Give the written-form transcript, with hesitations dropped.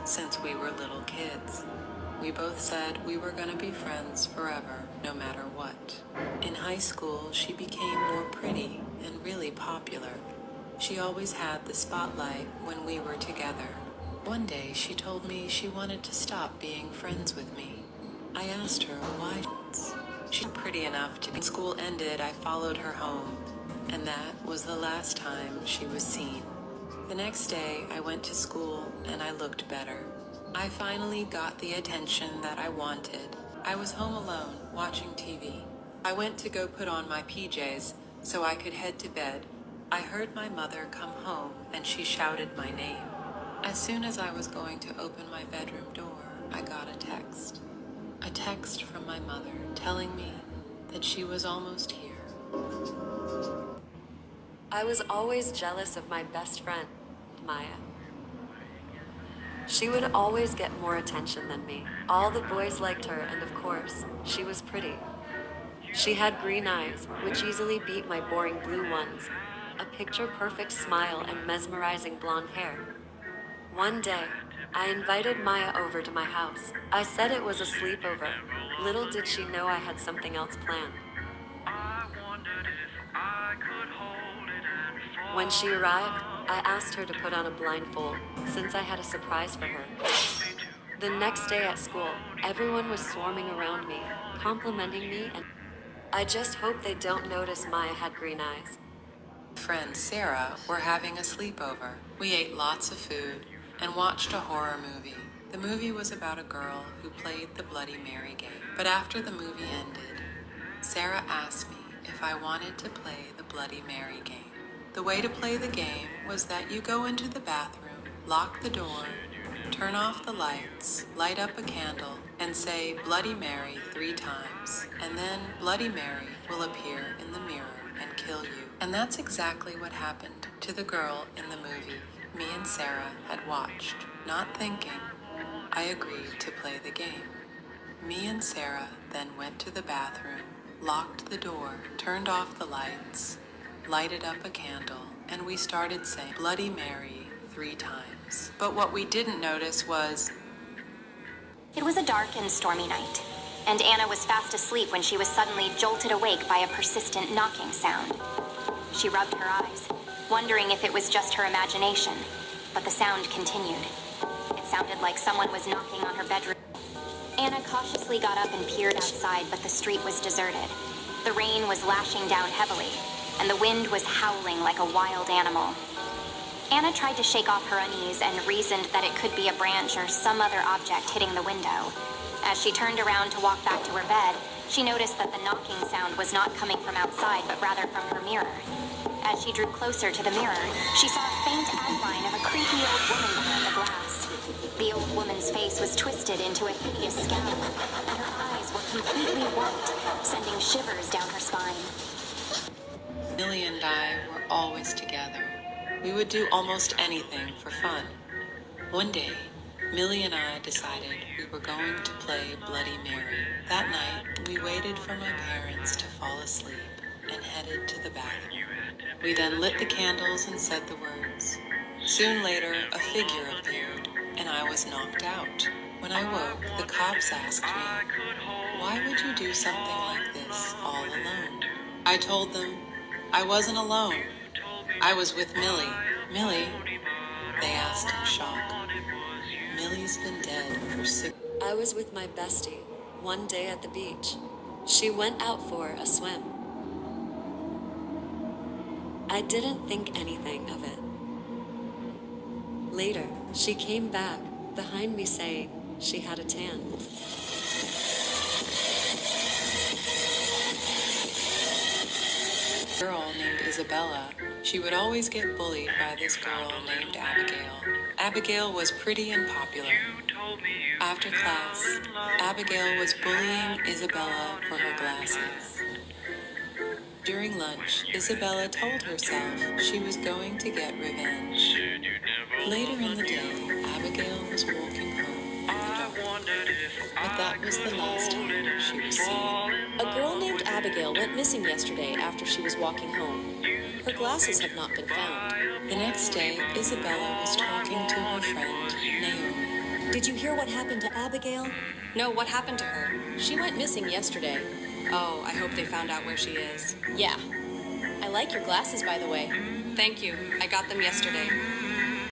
since we were little kids. We both said we were going to be friends forever, no matter what. In high school, she became more pretty and really popular. She always had the spotlight when we were together. One day, she told me she wanted to stop being friends with me. I asked her why. She's pretty enough to be. When school ended, I followed her home, and that was the last time she was seen. The next day, I went to school and I looked better. I finally got the attention that I wanted. I was home alone, watching TV. I went to go put on my PJs so I could head to bed. I heard my mother come home and she shouted my name. As soon as I was going to open my bedroom door, I got a text. A text from my mother telling me that she was almost here. I was always jealous of my best friend, Maya. She would always get more attention than me. All the boys liked her, and of course, she was pretty. She had green eyes, which easily beat my boring blue ones, a picture-perfect smile, and mesmerizing blonde hair. One day, I invited Maya over to my house. I said it was a sleepover. Little did she know I had something else planned. When she arrived, I asked her to put on a blindfold, since I had a surprise for her. The next day at school, everyone was swarming around me, complimenting me, and I just hope they don't notice Maya had green eyes. Friend Sarah were having a sleepover. We ate lots of food and watched a horror movie. The movie was about a girl who played the Bloody Mary game. But after the movie ended, Sarah asked me if I wanted to play the Bloody Mary game. The way to play the game was that you go into the bathroom, lock the door, turn off the lights, light up a candle, and say Bloody Mary 3 times. And then Bloody Mary will appear in the mirror and kill you. And that's exactly what happened to the girl in the movie me and Sarah had watched. Not thinking, I agreed to play the game. Me and Sarah then went to the bathroom, locked the door, turned off the lights, lighted up a candle, and we started saying Bloody Mary 3 times. But what we didn't notice was it was a dark and stormy night, and Anna was fast asleep when she was suddenly jolted awake by a persistent knocking sound. She rubbed her eyes, wondering if it was just her imagination, but the sound continued. It sounded like someone was knocking on her bedroom. Anna cautiously got up and peered outside, but the street was deserted. The rain was lashing down heavily, and the wind was howling like a wild animal. Anna tried to shake off her unease and reasoned that it could be a branch or some other object hitting the window. As she turned around to walk back to her bed, she noticed that the knocking sound was not coming from outside, but rather from her mirror. As she drew closer to the mirror, she saw a faint outline of a creepy old woman behind the glass. The old woman's face was twisted into a hideous scowl, and her eyes were completely white, sending shivers down her spine. Millie and I were always together. We would do almost anything for fun. One day, Millie and I decided we were going to play Bloody Mary. That night, we waited for my parents to fall asleep and headed to the bathroom. We then lit the candles and said the words. Soon later, a figure appeared, and I was knocked out. When I woke, the cops asked me, "Why would you do something like this all alone?" I told them, I wasn't alone. I was with Millie. Millie? They asked in shock. Millie's been dead for 6 I was with my bestie, one day at the beach. She went out for a swim. I didn't think anything of it. Later, she came back, behind me saying she had a tan. girl named Isabella. She would always get bullied by this girl named Abigail. Abigail was pretty and popular. After class, Abigail was bullying Isabella for her glasses. During lunch, Isabella told herself she was going to get revenge. Later in the day, Abigail was walking home in the dark, but that was the last time she was seen. A girl named Abigail went missing yesterday after she was walking home. Her glasses have not been found. The next day, Isabella was talking to her friend, Naomi. Did you hear what happened to Abigail? No, what happened to her? She went missing yesterday. Oh, I hope they found out where she is. Yeah. I like your glasses, by the way. Thank you. I got them yesterday.